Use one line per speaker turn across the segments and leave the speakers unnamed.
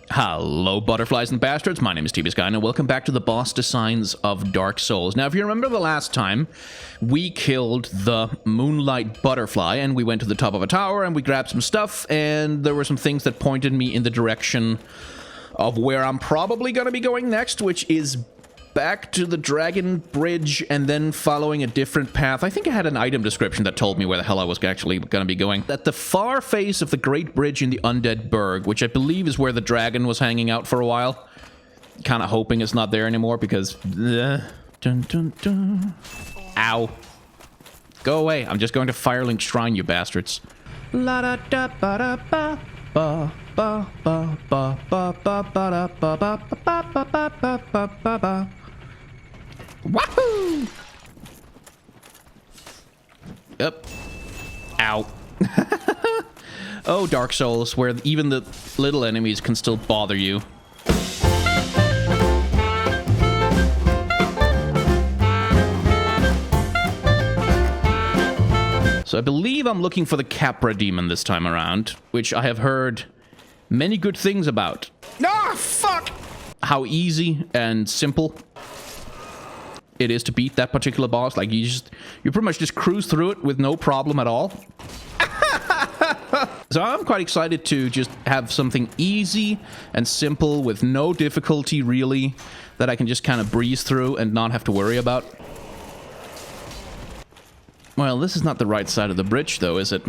Hello, butterflies and bastards. My name is TB Sky, and welcome back to the boss designs of Dark Souls. Now, if you remember the last time, we killed the Moonlight Butterfly, and we went to the top of a tower, and we grabbed some stuff, and there were some things that pointed me in the direction of where I'm probably going to be going next, which is back to the Dragon Bridge, and then following a different path. I think I had an item description that told me where the hell I was actually going to be going. At the far face of the Great Bridge in the Undead Burg, which I believe is where the dragon was hanging out for a while. Kind of hoping it's not there anymore, because... Dun, dun, dun. Ow. Go away. I'm just going to Firelink Shrine, you bastards. La da da ba da ba ba ba ba ba ba ba ba ba ba ba ba ba ba ba. Wahoo! Yep. Ow. Oh, Dark Souls, where even the little enemies can still bother you. So I believe I'm looking for the Capra Demon this time around, which I have heard many good things about. Ah, fuck! How easy and simple it is to beat that particular boss. Like, you pretty much just cruise through it with no problem at all. So I'm quite excited to just have something easy and simple with no difficulty, really, that I can just kind of breeze through and not have to worry about. Well, this is not the right side of the bridge, though, is it?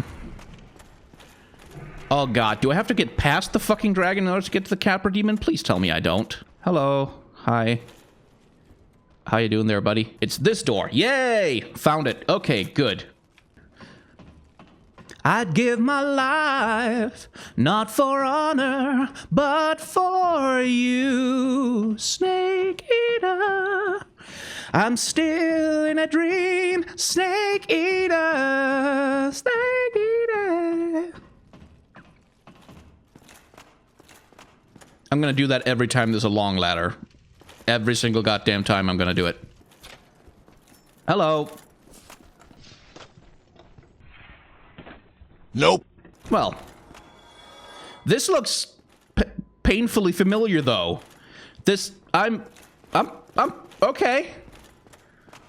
Oh, God. Do I have to get past the fucking dragon in order to get to the Capra Demon? Please tell me I don't. Hello. Hi. How you doing there, buddy? It's this door. Yay! Found it. Okay, good. I'd give my life, not for honor, but for you, Snake Eater. I'm still in a dream, Snake Eater, Snake Eater. I'm gonna do that every time there's a long ladder. Every single goddamn time I'm gonna do it. Hello.
Nope.
Well, this looks painfully familiar, though. This, I'm okay.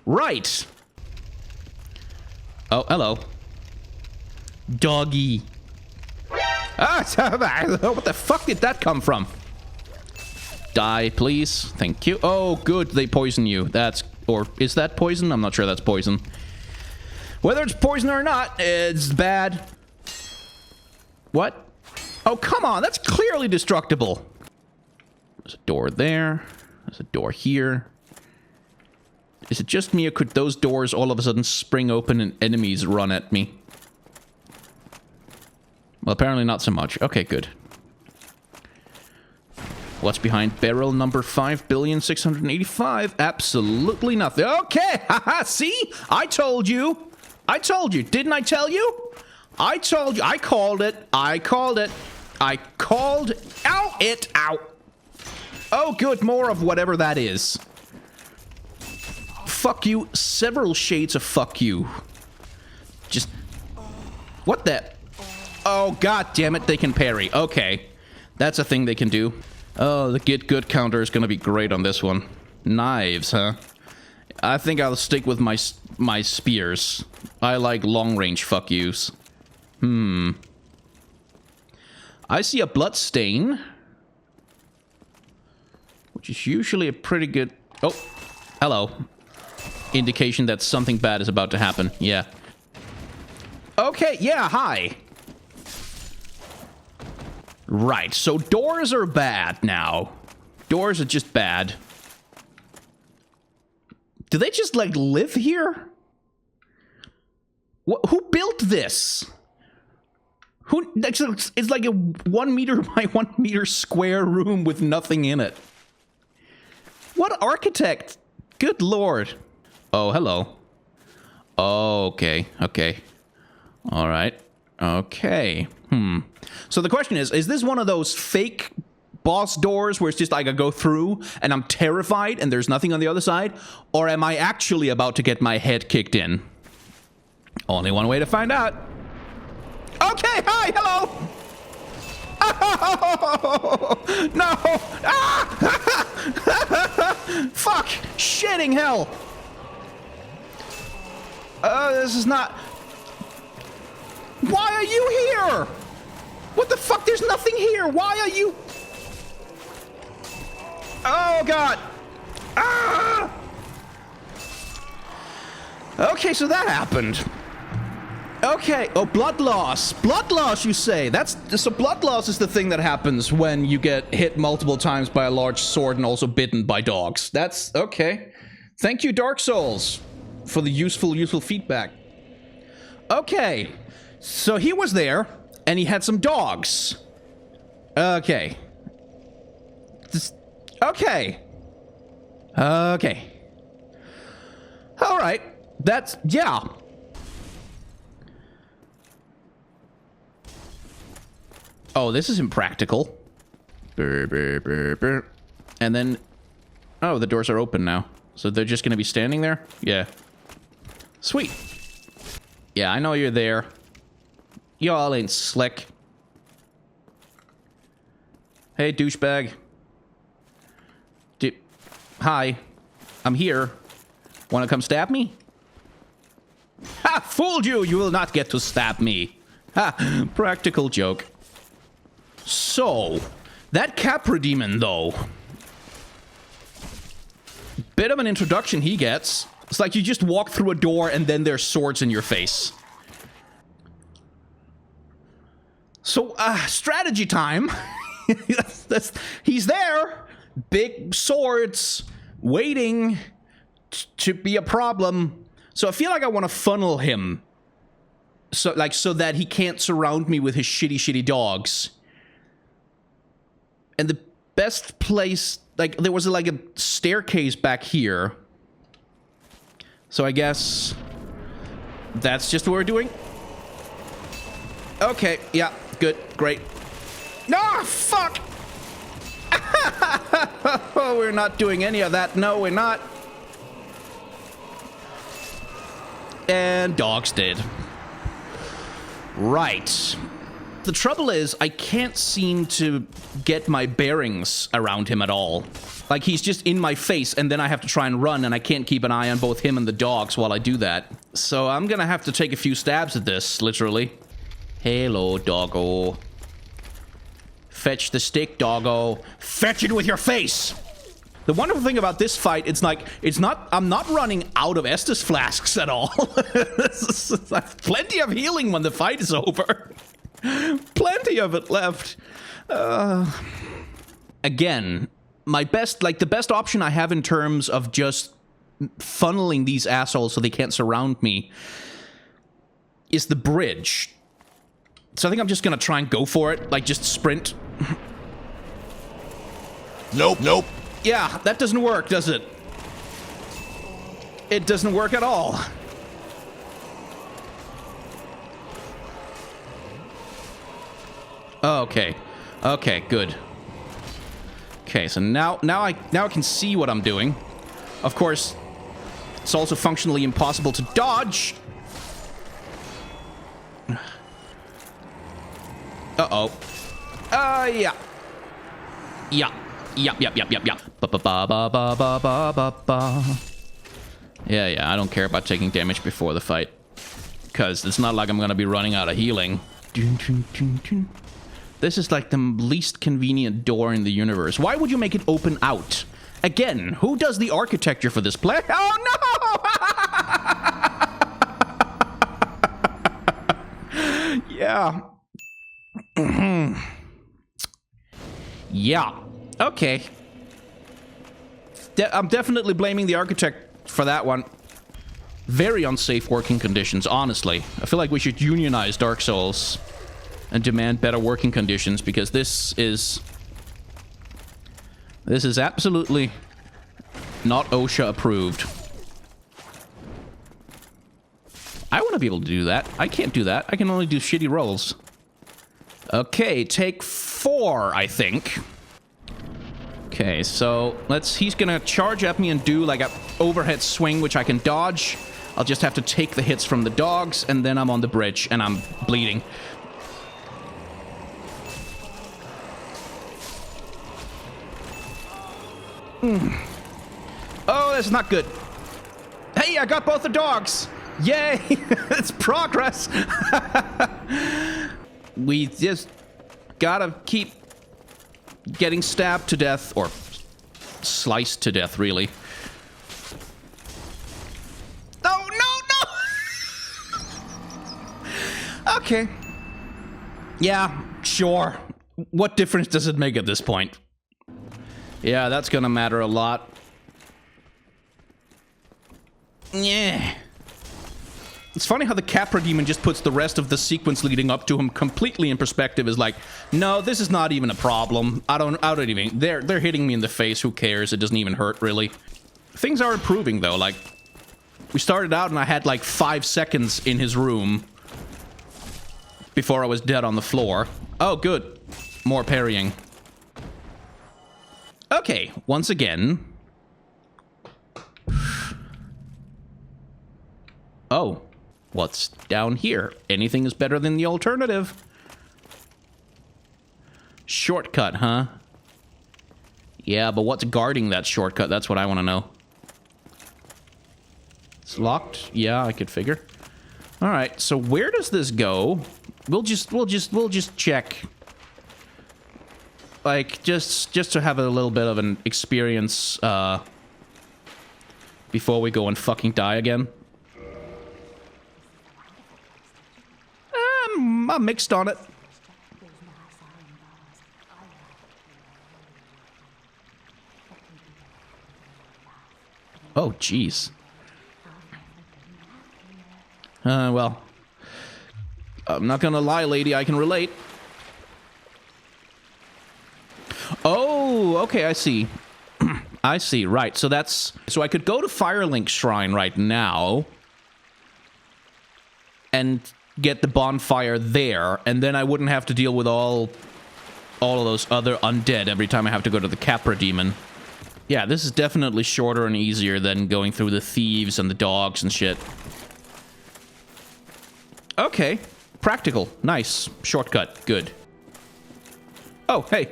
Right. Oh, hello. Doggy. Ah, what the fuck did that come from? Die, please. Thank you. Oh, good. They poison you. That's... Or is that poison? I'm not sure that's poison. Whether it's poison or not, it's bad. What? Oh, come on. That's clearly destructible. There's a door there. There's a door here. Is it just me, or could those doors all of a sudden spring open and enemies run at me? Well, apparently not so much. Okay, good. What's behind barrel number 5,685,000,000? Absolutely nothing. Okay, haha, see? I told you. I told you. Didn't I tell you? I told you. I called it. I called it. I called it out. Oh, good. More of whatever that is. Fuck you. Several shades of fuck you. Just... What the... Oh, god damn it. They can parry. Okay. That's a thing they can do. Oh, the Git Gud counter is going to be great on this one. Knives, huh? I think I'll stick with my spears. I like long-range fuck yous. I see a blood stain, which is usually a pretty good... Oh, hello. Indication that something bad is about to happen. Yeah. Okay, yeah, hi. Right, so doors are bad now. Doors are just bad. Do they just, like, live here? Who built this? Who? It's like a 1 meter by 1 meter square room with nothing in it. What architect? Good lord. Oh, hello. Oh, okay, okay. All right. Okay. So the question is this one of those fake boss doors where it's just like I go through and I'm terrified and there's nothing on the other side? Or am I actually about to get my head kicked in? Only one way to find out. Okay, hi, hello! No! Ah! Fuck! Shitting hell! This is not... Why are you here? What the fuck? There's nothing here. Why are you... Oh, God. Ah! Okay, so that happened. Okay. Oh, blood loss. Blood loss, you say. So blood loss is the thing that happens when you get hit multiple times by a large sword and also bitten by dogs. That's... Okay. Thank you, Dark Souls, for the useful feedback. Okay. So he was there, and he had some dogs. Okay. Okay. Okay. Alright. That's... Yeah. Oh, this is impractical. Brr, brr, brr, brr. And then... Oh, the doors are open now. So they're just gonna be standing there? Yeah. Sweet. Yeah, I know you're there. Y'all ain't slick. Hey, douchebag. Hi. I'm here. Wanna come stab me? Ha! Fooled you! You will not get to stab me. Ha! Practical joke. So, that Capra Demon, though. Bit of an introduction he gets. It's like you just walk through a door and then there's swords in your face. So, strategy time. He's there. Big swords. Waiting to be a problem. So I feel like I want to funnel him. So that he can't surround me with his shitty dogs. And the best place... Like, there was like a staircase back here. So I guess... That's just what we're doing? Okay, yeah, good, great. No, fuck! We're not doing any of that. No, we're not. And dogs did. Right. The trouble is, I can't seem to get my bearings around him at all. Like, he's just in my face, and then I have to try and run, and I can't keep an eye on both him and the dogs while I do that. So I'm gonna have to take a few stabs at this, literally. Hello, doggo. Fetch the stick, doggo. Fetch it with your face! The wonderful thing about this fight, I'm not running out of Estus flasks at all. Plenty of healing when the fight is over. Plenty of it left. Again, the best option I have in terms of just funneling these assholes so they can't surround me is the bridge. So I think I'm just gonna try and go for it, like just sprint.
Nope.
Yeah, that doesn't work, does it? It doesn't work at all. Okay. Okay, good. Okay, so now I can see what I'm doing. Of course, it's also functionally impossible to dodge. Uh-oh. Yeah. Yeah. Yep. Ba-ba-ba-ba-ba-ba-ba-ba. Yeah, I don't care about taking damage before the fight. Because it's not like I'm gonna be running out of healing. This is like the least convenient door in the universe. Why would you make it open out? Again, who does the architecture for this place? Oh, no! Yeah. Yeah. Okay. I'm definitely blaming the architect for that one. Very unsafe working conditions, honestly. I feel like we should unionize Dark Souls and demand better working conditions, because this is absolutely not OSHA approved. I want to be able to do that. I can't do that. I can only do shitty rolls. Okay, take 4, I think. Okay, so he's gonna charge at me and do like a overhead swing, which I can dodge. I'll just have to take the hits from the dogs, and then I'm on the bridge, and I'm bleeding. Oh, that's not good. Hey, I got both the dogs. Yay! It's progress. We just gotta keep getting stabbed to death, or sliced to death, really. Oh, no, no! Okay. Yeah, sure. What difference does it make at this point? Yeah, that's gonna matter a lot. Yeah. It's funny how the Capra Demon just puts the rest of the sequence leading up to him completely in perspective. Is like, no, this is not even a problem. I don't even. They're hitting me in the face. Who cares? It doesn't even hurt, really. Things are improving though. Like, we started out and I had like 5 seconds in his room before I was dead on the floor. Oh, good. More parrying. Okay, once again. Oh. What's down here? Anything is better than the alternative. Shortcut, huh? Yeah, but what's guarding that shortcut? That's what I want to know. It's locked? Yeah, I could figure. All right, so where does this go? We'll just check. Like, just to have a little bit of an experience, before we go and fucking die again. I'm mixed on it. Oh, jeez. Well. I'm not gonna lie, lady, I can relate. Oh, okay, I see. I see, right. So that's... So I could go to Firelink's Shrine right now. And get the bonfire there, and then I wouldn't have to deal with all of those other undead every time I have to go to the Capra Demon. Yeah, this is definitely shorter and easier than going through the thieves and the dogs and shit. Okay. Practical. Nice. Shortcut. Good. Oh, hey.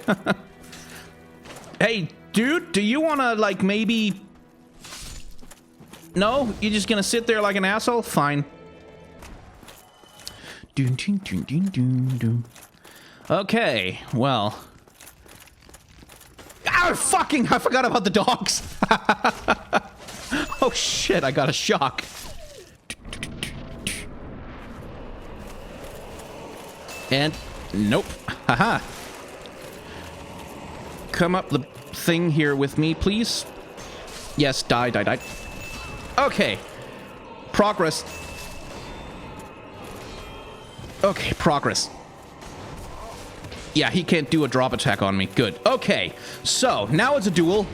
Hey, dude, do you want to, like, maybe... No? You're just gonna sit there like an asshole? Fine. Okay, well. Ah, fucking! I forgot about the dogs. Oh shit! I got a shock. And nope. Haha. Come up the thing here with me, please. Yes, die. Okay. Progress. Okay, progress. Yeah, he can't do a drop attack on me. Good. Okay, so now it's a duel.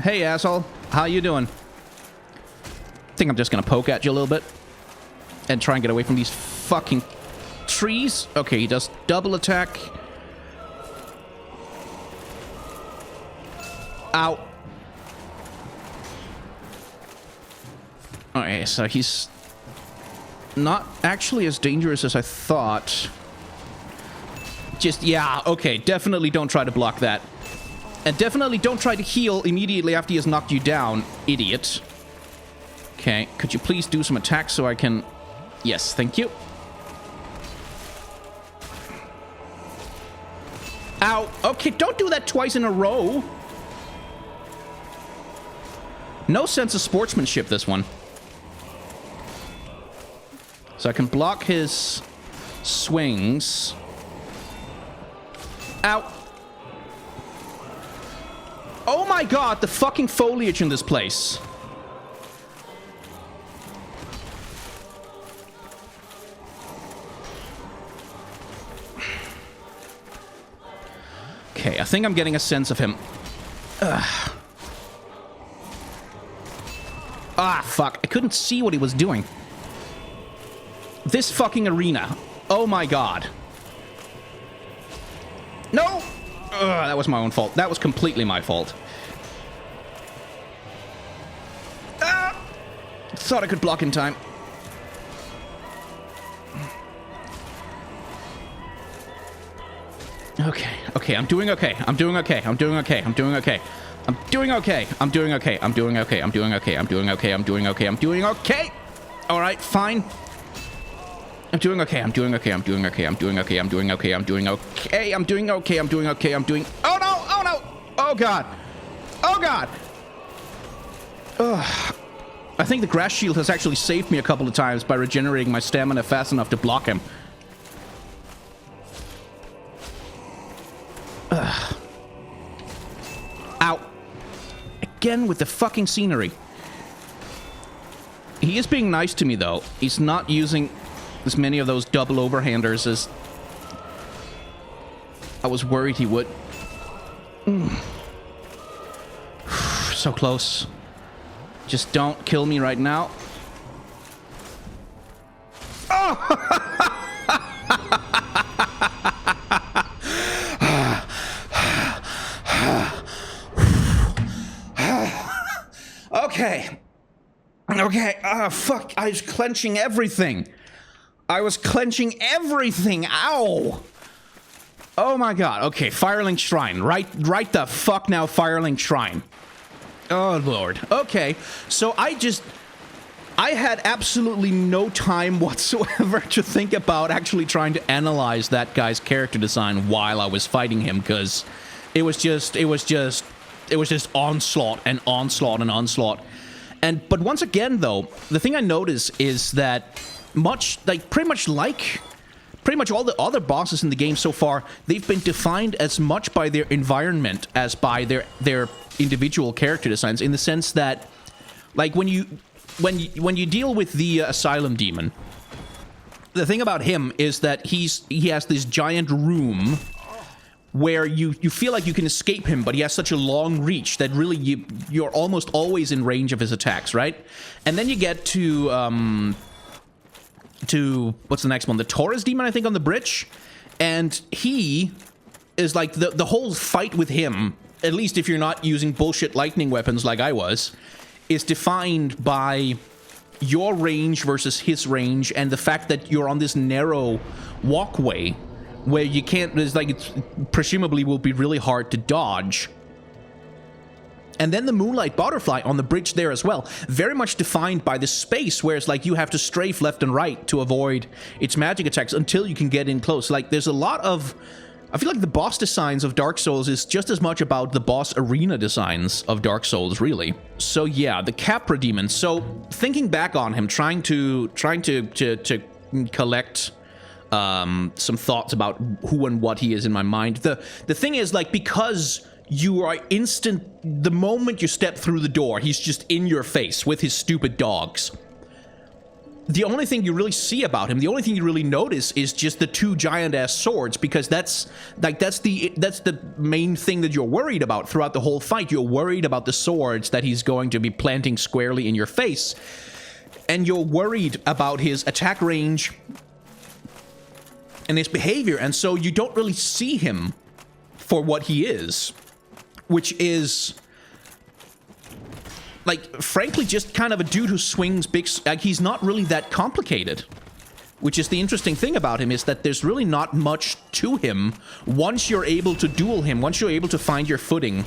Hey, asshole. How you doing? I think I'm just gonna poke at you a little bit. And try and get away from these fucking trees. Okay, he does double attack. Ow. Okay, so he's... not actually as dangerous as I thought. Just, yeah, okay. Definitely don't try to block that. And definitely don't try to heal immediately after he has knocked you down, idiot. Okay, could you please do some attacks so I can... Yes, thank you. Ow. Okay, don't do that twice in a row. No sense of sportsmanship, this one. So I can block his swings. Ow. Oh my god, the fucking foliage in this place. Okay, I think I'm getting a sense of him. Ugh. Ah, fuck. I couldn't see what he was doing. This fucking arena. Oh my god. No! Ugh, that was my own fault. That was completely my fault. Ah! Thought I could block in time. Okay, I'm doing okay. I'm doing okay. I'm doing okay. I'm doing okay. I'm doing okay. I'm doing okay. I'm doing okay. I'm doing okay. I'm doing okay. I'm doing okay. I'm doing okay. All right, fine. I'm doing okay. I'm doing okay. I'm doing okay. I'm doing okay. I'm doing okay. I'm doing okay. I'm doing okay. I'm doing okay. I'm doing. Oh no! Oh no! Oh god! Oh god! Ugh. I think the grass shield has actually saved me a couple of times by regenerating my stamina fast enough to block him. Ugh. Ow. Again with the fucking scenery. He is being nice to me, though. He's not using as many of those double overhanders as I was worried he would. So close. Just don't kill me right now. Oh! Okay. Okay. Fuck. I was clenching everything. Ow! Oh my god. Okay, Firelink Shrine. Right the fuck now, Firelink Shrine. Oh lord. Okay. So I had absolutely no time whatsoever to think about actually trying to analyze that guy's character design while I was fighting him, because it was just onslaught and onslaught and onslaught. But once again, though, the thing I notice is that pretty much all the other bosses in the game so far, they've been defined as much by their environment as by their individual character designs, in the sense that, like, when you deal with the Asylum Demon, the thing about him is that he has this giant room where you feel like you can escape him, but he has such a long reach that really you're almost always in range of his attacks, right? And then you get to what's the next one? The Taurus Demon, I think, on the bridge. And he is like the whole fight with him, at least if you're not using bullshit lightning weapons like I was, is defined by your range versus his range, and the fact that you're on this narrow walkway where you can't, it's presumably will be really hard to dodge. And then the Moonlight Butterfly on the bridge there as well, very much defined by the space, where it's like you have to strafe left and right to avoid its magic attacks until you can get in close. Like, there's a lot of... I feel like the boss designs of Dark Souls is just as much about the boss arena designs of Dark Souls, really. So yeah, the Capra Demon. So thinking back on him, trying to collect some thoughts about who and what he is in my mind. The thing is, like, because you are the moment you step through the door, he's just in your face with his stupid dogs. The only thing you really see about him, the only thing you really notice, is just the two giant-ass swords, because that's the main thing that you're worried about throughout the whole fight. You're worried about the swords that he's going to be planting squarely in your face, and you're worried about his attack range and his behavior, and so you don't really see him for what he is, which is, like, frankly, just kind of a dude who swings big... Like, he's not really that complicated. Which is the interesting thing about him, is that there's really not much to him once you're able to duel him, once you're able to find your footing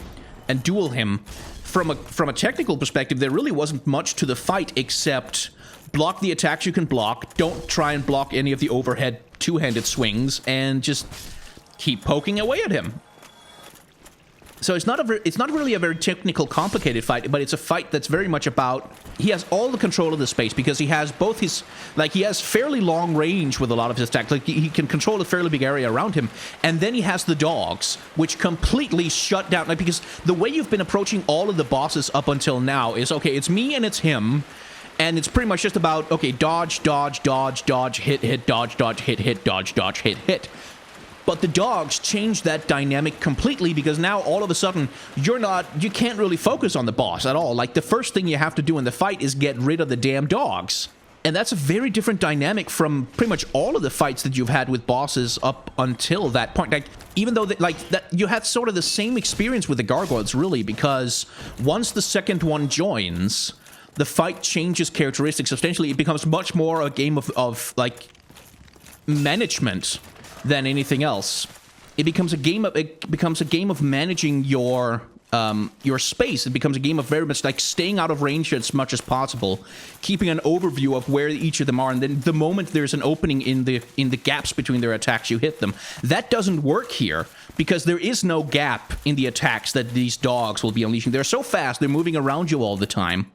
and duel him. From a technical perspective, there really wasn't much to the fight except block the attacks you can block, don't try and block any of the overhead two-handed swings, and just keep poking away at him. So it's not really a very technical, complicated fight, but it's a fight that's very much about... He has all the control of the space, because he has both his... Like, he has fairly long range with a lot of his attacks. Like, he can control a fairly big area around him. And then he has the dogs, which completely shut down... Like, because the way you've been approaching all of the bosses up until now is, okay, it's me and it's him, and it's pretty much just about, okay, dodge, dodge, dodge, dodge, hit, hit, dodge, dodge, hit, hit, dodge, dodge, hit, hit. But the dogs change that dynamic completely, because now all of a sudden you can't really focus on the boss at all. Like, the first thing you have to do in the fight is get rid of the damn dogs. And that's a very different dynamic from pretty much all of the fights that you've had with bosses up until that point. Like, even though you had sort of the same experience with the gargoyles, really, because once the second one joins, the fight changes characteristics substantially. It becomes much more a game of like, management than anything else. it becomes a game of managing your space. It becomes a game of very much like staying out of range as much as possible, keeping an overview of where each of them are, and then the moment there's an opening in the gaps between their attacks, you hit them. That doesn't work here because there is no gap in the attacks that these dogs will be unleashing. They're so fast, they're moving around you all the time.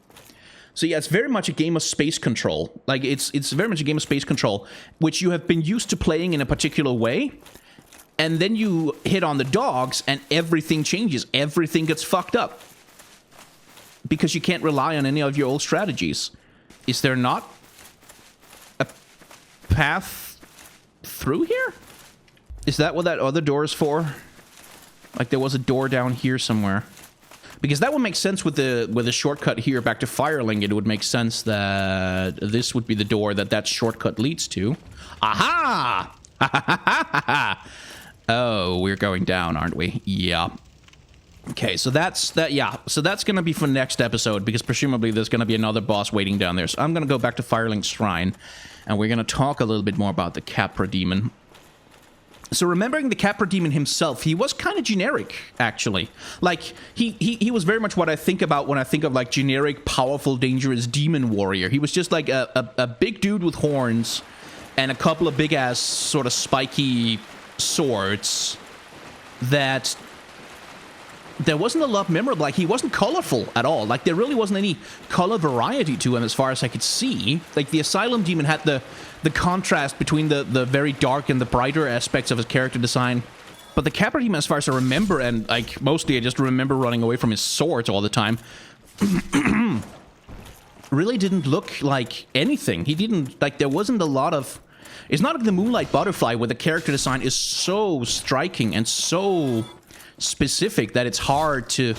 So yeah, it's very much a game of space control. Like, it's very much a game of space control, which you have been used to playing in a particular way. And then you hit on the dogs, and everything changes. Everything gets fucked up. Because you can't rely on any of your old strategies. Is there not a path through here? Is that what that other door is for? Like, there was a door down here somewhere. Because that would make sense with the shortcut here back to Firelink. It would make sense that this would be the door that shortcut leads to. Aha! Ha ha ha ha ha! Oh, we're going down, aren't we? Yeah. Okay, so that's that. Yeah, so that's gonna be for next episode because presumably there's gonna be another boss waiting down there. So I'm gonna go back to Firelink's Shrine, and we're gonna talk a little bit more about the Capra Demon. So remembering the Capra Demon himself, he was kind of generic, actually. Like, he was very much what I think about when I think of, like, generic, powerful, dangerous demon warrior. He was just like a big dude with horns and a couple of big-ass sort of spiky swords that there wasn't a lot memorable. Like, he wasn't colorful at all. Like, there really wasn't any color variety to him as far as I could see. Like, the Asylum Demon had the contrast between the very dark and the brighter aspects of his character design. But the Capra Demon, as far as I remember, and, like, mostly I just remember running away from his swords all the time, really didn't look like anything. He didn't, like, there wasn't a lot of... It's not like the Moonlight Butterfly, where the character design is so striking and so specific that it's hard to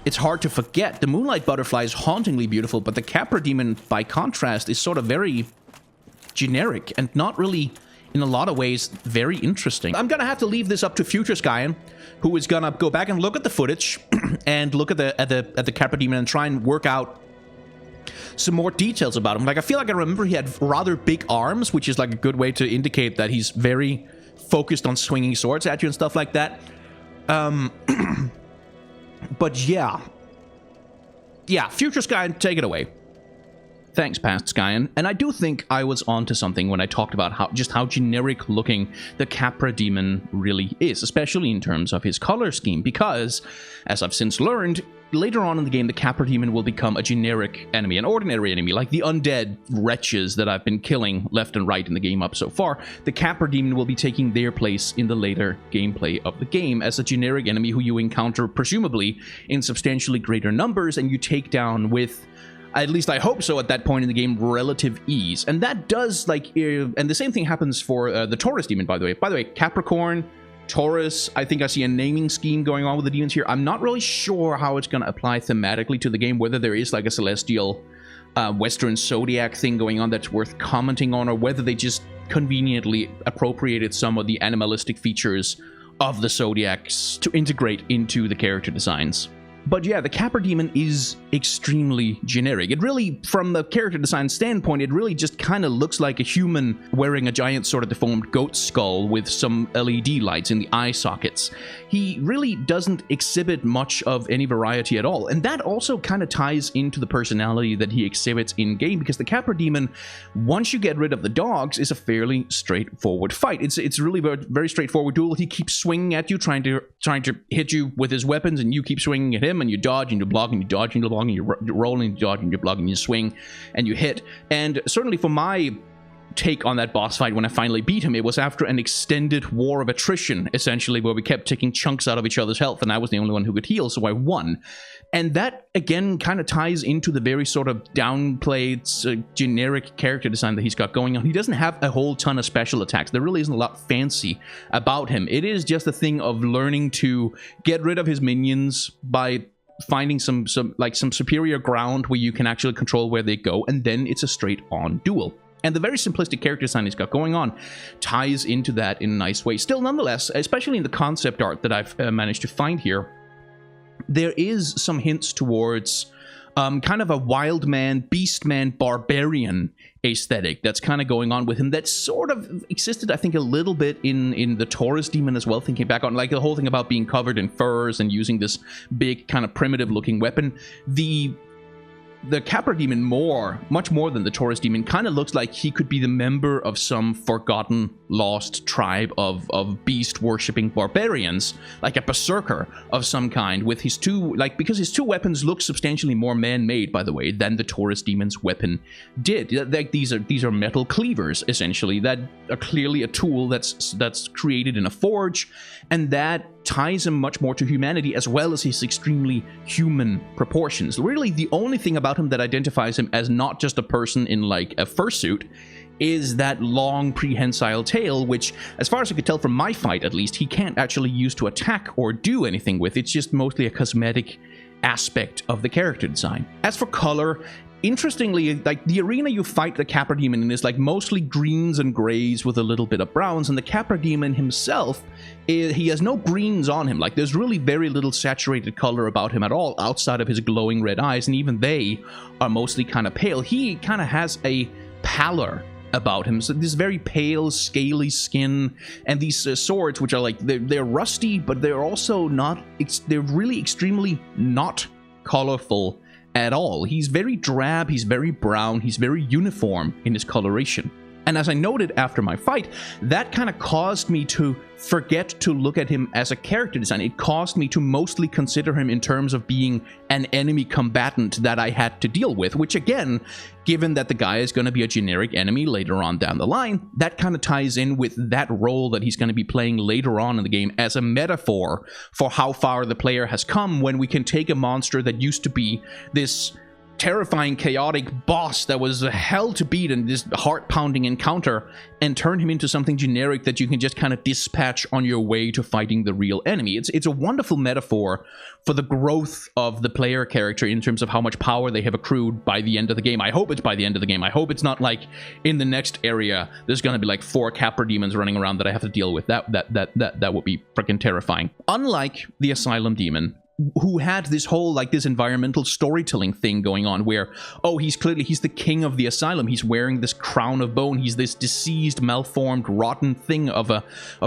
forget. The Moonlight Butterfly is hauntingly beautiful, but the Capra Demon, by contrast, is sort of very generic and not really, in a lot of ways, very interesting. I'm gonna have to leave this up to Future Skyen, who is gonna go back and look at the footage and look at the Capra Demon and try and work out some more details about him. Like, I feel like I remember he had rather big arms, which is like a good way to indicate that he's very focused on swinging swords at you and stuff like that. But yeah. Yeah, Future Skyen, take it away. Thanks, Past Skyen. And I do think I was onto something when I talked about how generic looking the Capra Demon really is, especially in terms of his color scheme, because, as I've since learned, later on in the game, the Capra Demon will become a generic enemy, an ordinary enemy, like the undead wretches that I've been killing left and right in the game up so far. The Capra Demon will be taking their place in the later gameplay of the game as a generic enemy who you encounter, presumably, in substantially greater numbers, and you take down with, at least I hope so at that point in the game, relative ease. And that does, like, and the same thing happens for the Taurus Demon, by the way. By the way, Capricorn, Taurus, I think I see a naming scheme going on with the demons here. I'm not really sure how it's going to apply thematically to the game, whether there is like a celestial Western Zodiac thing going on that's worth commenting on, or whether they just conveniently appropriated some of the animalistic features of the Zodiacs to integrate into the character designs. But yeah, the Capra Demon is extremely generic. It really, from the character design standpoint, it really just kind of looks like a human wearing a giant sort of deformed goat skull with some LED lights in the eye sockets. He really doesn't exhibit much of any variety at all. And that also kind of ties into the personality that he exhibits in-game, because the Capra Demon, once you get rid of the dogs, is a fairly straightforward fight. It's really a very straightforward duel. He keeps swinging at you, trying to hit you with his weapons, and you keep swinging at him, and you dodge and you block and you dodge and you block and you roll and you dodge and you block and you swing and you hit. And certainly for my take on that boss fight, when I finally beat him, it was after an extended war of attrition, essentially, where we kept taking chunks out of each other's health, and I was the only one who could heal, so I won. And that, again, kind of ties into the very sort of downplayed, generic character design that he's got going on. He doesn't have a whole ton of special attacks. There really isn't a lot fancy about him. It is just a thing of learning to get rid of his minions by finding some superior ground where you can actually control where they go, and then it's a straight-on duel. And the very simplistic character design he's got going on ties into that in a nice way. Still, nonetheless, especially in the concept art that I've managed to find here, there is some hints towards kind of a wild man, beast man, barbarian aesthetic that's kind of going on with him that sort of existed, I think, a little bit in the Taurus Demon as well, thinking back on like the whole thing about being covered in furs and using this big kind of primitive looking weapon. The Capra Demon, much more than the Taurus Demon, kind of looks like he could be the member of some forgotten, lost tribe of beast-worshipping barbarians, like a berserker of some kind, with his because his two weapons look substantially more man-made, by the way, than the Taurus Demon's weapon did. Like these are metal cleavers, essentially, that are clearly a tool that's created in a forge, and that ties him much more to humanity, as well as his extremely human proportions. Really, the only thing about him that identifies him as not just a person in like a fursuit is that long prehensile tail, which, as far as I could tell from my fight at least, he can't actually use to attack or do anything with. It's just mostly a cosmetic aspect of the character design. As for color, interestingly, like the arena you fight the Capra Demon in is like mostly greens and grays with a little bit of browns, and the Capra Demon himself, he has no greens on him. Like there's really very little saturated color about him at all outside of his glowing red eyes, and even they are mostly kind of pale. He kind of has a pallor about him, so this very pale, scaly skin, and these swords, which are like they're rusty, but they're also not. They're really extremely not colorful at all. He's very drab, he's very brown, he's very uniform in his coloration. And as I noted after my fight, that kind of caused me to forget to look at him as a character design. It caused me to mostly consider him in terms of being an enemy combatant that I had to deal with, which again, given that the guy is going to be a generic enemy later on down the line, that kind of ties in with that role that he's going to be playing later on in the game as a metaphor for how far the player has come when we can take a monster that used to be this terrifying, chaotic boss that was hell to beat in this heart-pounding encounter and turn him into something generic that you can just kind of dispatch on your way to fighting the real enemy. It's a wonderful metaphor for the growth of the player character in terms of how much power they have accrued by the end of the game. I hope it's by the end of the game. I hope it's not like in the next area there's going to be like 4 Capra Demons running around that I have to deal with. That would be freaking terrifying. Unlike the Asylum Demon, who had this whole, like, this environmental storytelling thing going on where, oh, he's the king of the asylum. He's wearing this crown of bone. He's this diseased, malformed, rotten thing of a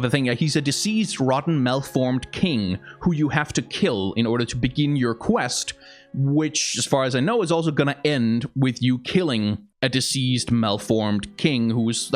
thing. He's a diseased, rotten, malformed king who you have to kill in order to begin your quest, which, as far as I know, is also going to end with you killing a deceased, malformed king who's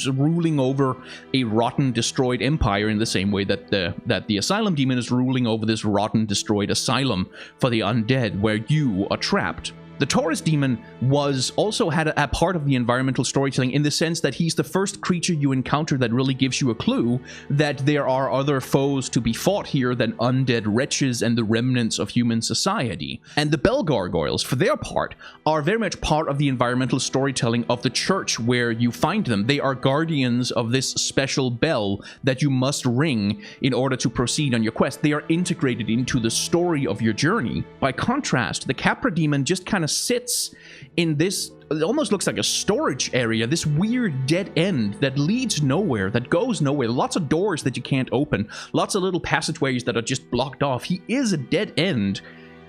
ruling over a rotten, destroyed empire in the same way that the Asylum Demon is ruling over this rotten, destroyed asylum for the undead where you are trapped. The Taurus Demon had a part of the environmental storytelling in the sense that he's the first creature you encounter that really gives you a clue that there are other foes to be fought here than undead wretches and the remnants of human society. And the Bell Gargoyles, for their part, are very much part of the environmental storytelling of the church where you find them. They are guardians of this special bell that you must ring in order to proceed on your quest. They are integrated into the story of your journey. By contrast, the Capra Demon just kind of sits in this, it almost looks like a storage area, this weird dead end that leads nowhere, that goes nowhere, lots of doors that you can't open, lots of little passageways that are just blocked off. He is a dead end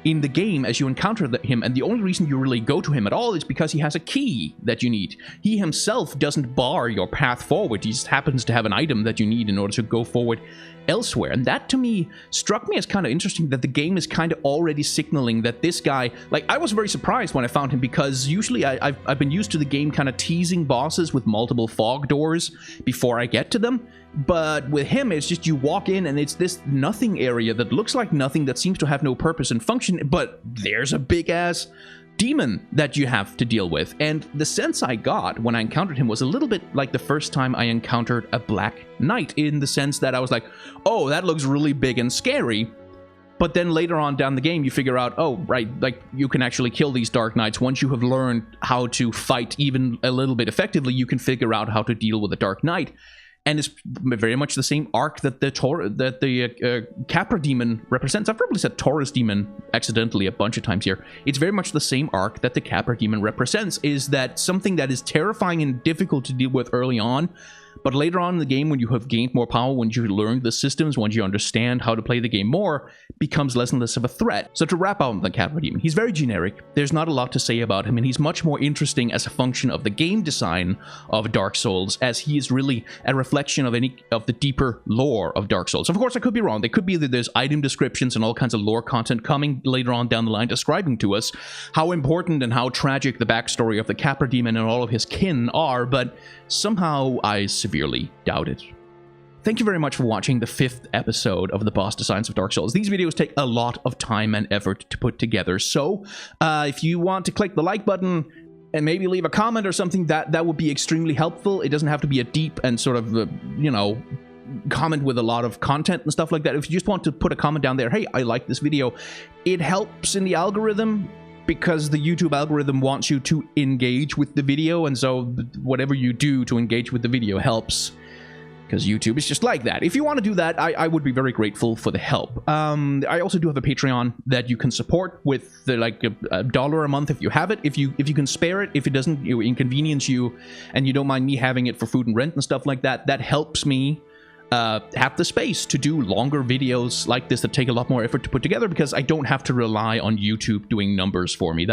in the game as you encounter him, and the only reason you really go to him at all is because he has a key that you need. He himself doesn't bar your path forward, he just happens to have an item that you need in order to go forward elsewhere. And that to me struck me as kind of interesting, that the game is kind of already signaling that this guy, like, I was very surprised when I found him, because usually I've been used to the game kind of teasing bosses with multiple fog doors before I get to them. But with him, it's just you walk in and it's this nothing area that looks like nothing, that seems to have no purpose and function, but there's a big-ass demon that you have to deal with. And the sense I got when I encountered him was a little bit like the first time I encountered a Black Knight, in the sense that I was like, oh, that looks really big and scary. But then later on down the game, you figure out, oh, right, like, you can actually kill these Dark Knights. Once you have learned how to fight even a little bit effectively, you can figure out how to deal with a Dark Knight. And it's very much the same arc that the Capra Demon represents. I've probably said Taurus Demon accidentally a bunch of times here. It's very much the same arc that the Capra Demon represents, is that something that is terrifying and difficult to deal with early on, But later on in the game, when you have gained more power, when you learn the systems, when you understand how to play the game more, it becomes less and less of a threat. So to wrap up on the Capra Demon, he's very generic. There's not a lot to say about him, and he's much more interesting as a function of the game design of Dark Souls, as he is really a reflection of any of the deeper lore of Dark Souls. Of course, I could be wrong. They could be that there's item descriptions and all kinds of lore content coming later on down the line describing to us how important and how tragic the backstory of the Capra Demon and all of his kin are, but somehow I severely doubt it. Thank you very much for watching the 5th episode of the Boss Designs of Dark Souls. These videos take a lot of time and effort to put together, so if you want to click the like button and maybe leave a comment or something, that would be extremely helpful. It doesn't have to be a deep and sort of, you know, comment with a lot of content and stuff like that. If you just want to put a comment down there, hey, I like this video, it helps in the algorithm, because the YouTube algorithm wants you to engage with the video, and so whatever you do to engage with the video helps, because YouTube is just like that. If you want to do that, I would be very grateful for the help. I also do have a Patreon that you can support with like $1 a month if you have it. If you can spare it, if it doesn't inconvenience you and you don't mind me having it for food and rent and stuff like that, that helps me have the space to do longer videos like this that take a lot more effort to put together, because I don't have to rely on YouTube doing numbers for me.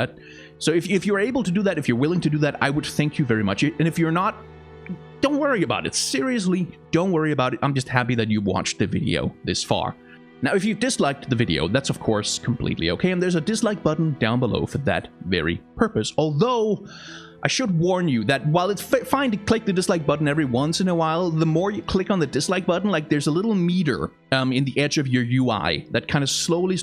So if you're able to do that, if you're willing to do that, I would thank you very much. And if you're not, don't worry about it. Seriously, don't worry about it. I'm just happy that you watched the video this far. Now, if you disliked the video, that's of course completely okay, and there's a dislike button down below for that very purpose. Although, I should warn you that while it's fine to click the dislike button every once in a while, the more you click on the dislike button, like there's a little meter in the edge of your UI that kind of slowly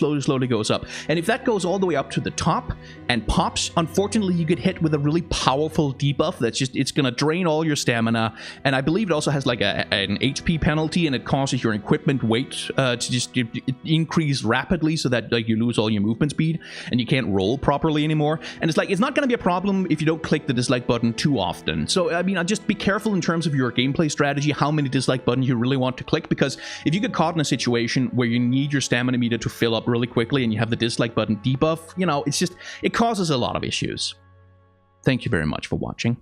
goes up. And if that goes all the way up to the top and pops, unfortunately you get hit with a really powerful debuff that's just, it's going to drain all your stamina. And I believe it also has like an HP penalty, and it causes your equipment weight to just increase rapidly, so that like you lose all your movement speed and you can't roll properly anymore. And it's like, it's not going to be a problem if you don't click the dislike button too often. So I mean, just be careful in terms of your gameplay strategy, how many dislike buttons you really want to click, because if you get caught in a situation where you need your stamina meter to fill up really quickly and you have the dislike button debuff, you know, it causes a lot of issues. Thank you very much for watching.